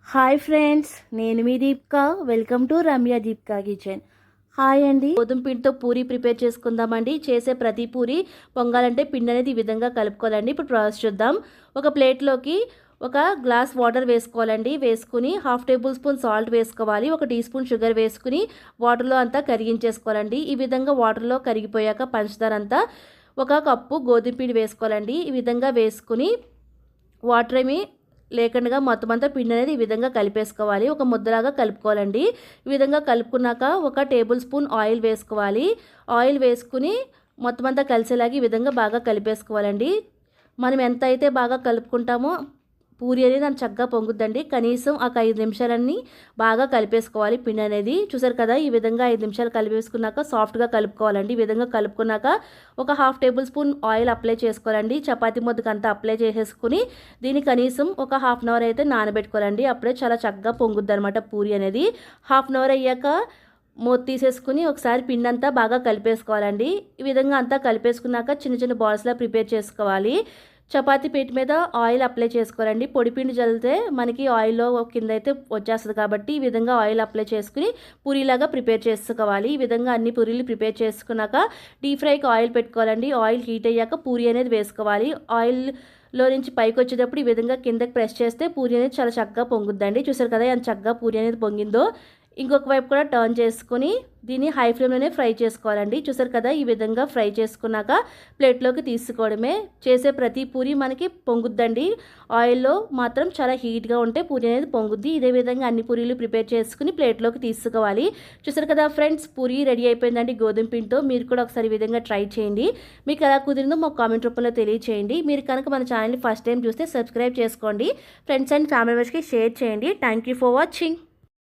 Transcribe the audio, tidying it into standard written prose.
Hi friends, నేను మీ Deepika. Welcome to Ramya Deepika kitchen. Hi అండి. గోధుమ పిండితో పూరి ప్రిపేర్ చేసుకుందామండి. చేసే ప్రతి పూరి పొంగాలంటే పిండి అనేది ఈ విధంగా కలుపుకోవాలండి. ఇప్పుడు ప్రాసెస్ చూద్దాం. ఒక ప్లేట్లోకి ఒక గ్లాస్ వాటర్ వేసుకోవాలండి. వేసుకుని 1/2 టేబుల్ స్పూన్ సాల్ట్ వేసుకోవాలి. 1 టీ స్పూన్ షుగర్ వేసుకుని వాటర్లో అంతా కరిగించేసుకోవాలండి. ఈ విధంగా వాటర్లో కరిగిపోయాక పంచదార అంతా 1 కప్పు గోధుమ పిండి వేసుకోవాలండి. ఈ విధంగా వేసుకుని వాటర్ ఏమి లేకుండా మొత్తం అంతా పిండి అనేది ఈ విధంగా కలిపేసుకోవాలి. ఒక ముద్దలాగా కలుపుకోవాలండి. ఈ విధంగా కలుపుకున్నాక 1 టేబుల్ స్పూన్ ఆయిల్ వేసుకోవాలి. ఆయిల్ వేసుకుని మొత్తం అంతా కలిసేలాగా ఈ విధంగా బాగా కలిపేసుకోవాలండి. మనం ఎంత అయితే బాగా కలుపుకుంటామో పూరి అనేది దాన్ని చక్కగా పొంగుద్దండి. కనీసం ఒక 5 నిమిషాలన్నీ బాగా కలిపేసుకోవాలి పిండి అనేది. చూసారు కదా, ఈ విధంగా 5 నిమిషాలు కలిపేసుకున్నాక సాఫ్ట్గా కలుపుకోవాలండి. ఈ విధంగా కలుపుకున్నాక 1/2 టేబుల్ స్పూన్ ఆయిల్ అప్లై చేసుకోవాలండి. చపాతీ ముద్దకు అంతా అప్లై చేసేసుకుని దీన్ని కనీసం ఒక 1/2 అవర్ అయితే నానబెట్టుకోవాలండి. అప్పుడే చాలా చక్కగా పొంగుద్ది అనమాట పూరి అనేది. 1/2 అవర్ అయ్యాక మూత తీసేసుకుని ఒకసారి పిండి అంతా బాగా కలిపేసుకోవాలండి. ఈ విధంగా అంతా కలిపేసుకున్నాక చిన్న చిన్న బాల్స్లా ప్రిపేర్ చేసుకోవాలి. చపాతీ పీట మీద ఆయిల్ అప్లై చేసుకోవాలండి. పొడిపిండి చల్లితే మనకి ఆయిల్లో కింద అయితే వచ్చేస్తుంది కాబట్టి ఈ విధంగా ఆయిల్ అప్లై చేసుకుని పూరీలాగా ప్రిపేర్ చేసుకోవాలి. ఈ విధంగా అన్ని పూరీలు ప్రిపేర్ చేసుకున్నాక డీప్ ఫ్రైకి ఆయిల్ పెట్టుకోవాలండి. ఆయిల్ హీట్ అయ్యాక పూరీ అనేది వేసుకోవాలి. ఆయిల్లో నుంచి పైకి వచ్చేటప్పుడు ఈ విధంగా కిందకి ప్రెస్ చేస్తే పూరీ అనేది చాలా చక్కగా పొంగుద్దండి. చూసారు కదా ఎంత చక్కగా పూరీ అనేది పొంగిందో. ఇంకొక వైపు కూడా టర్న్ చేసుకుని దీన్ని హై ఫ్లేమ్లోనే ఫ్రై చేసుకోవాలండి. చూసారు కదా, ఈ విధంగా ఫ్రై చేసుకున్నాక ప్లేట్లోకి తీసుకోవడమే. చేసే ప్రతి పూరి మనకి పొంగుద్దండి. ఆయిల్లో మాత్రం చాలా హీట్గా ఉంటే పూరి అనేది పొంగుద్ది. ఇదే విధంగా అన్ని పూరీలు ప్రిపేర్ చేసుకుని ప్లేట్లోకి తీసుకోవాలి. చూసారు కదా ఫ్రెండ్స్, పూరి రెడీ అయిపోయిందండి గోధుమ పిండితో. మీరు కూడా ఒకసారి ఈ విధంగా ట్రై చేయండి. మీకు ఎలా కుదిరిందో మాకు కామెంట్ రూపంలో తెలియచేయండి. మీరు కనుక మన ఛానల్ని ఫస్ట్ టైం చూస్తే సబ్స్క్రైబ్ చేసుకోండి. ఫ్రెండ్స్ అండ్ ఫ్యామిలీ మెంబర్స్కి షేర్ చేయండి. Thank you for watching.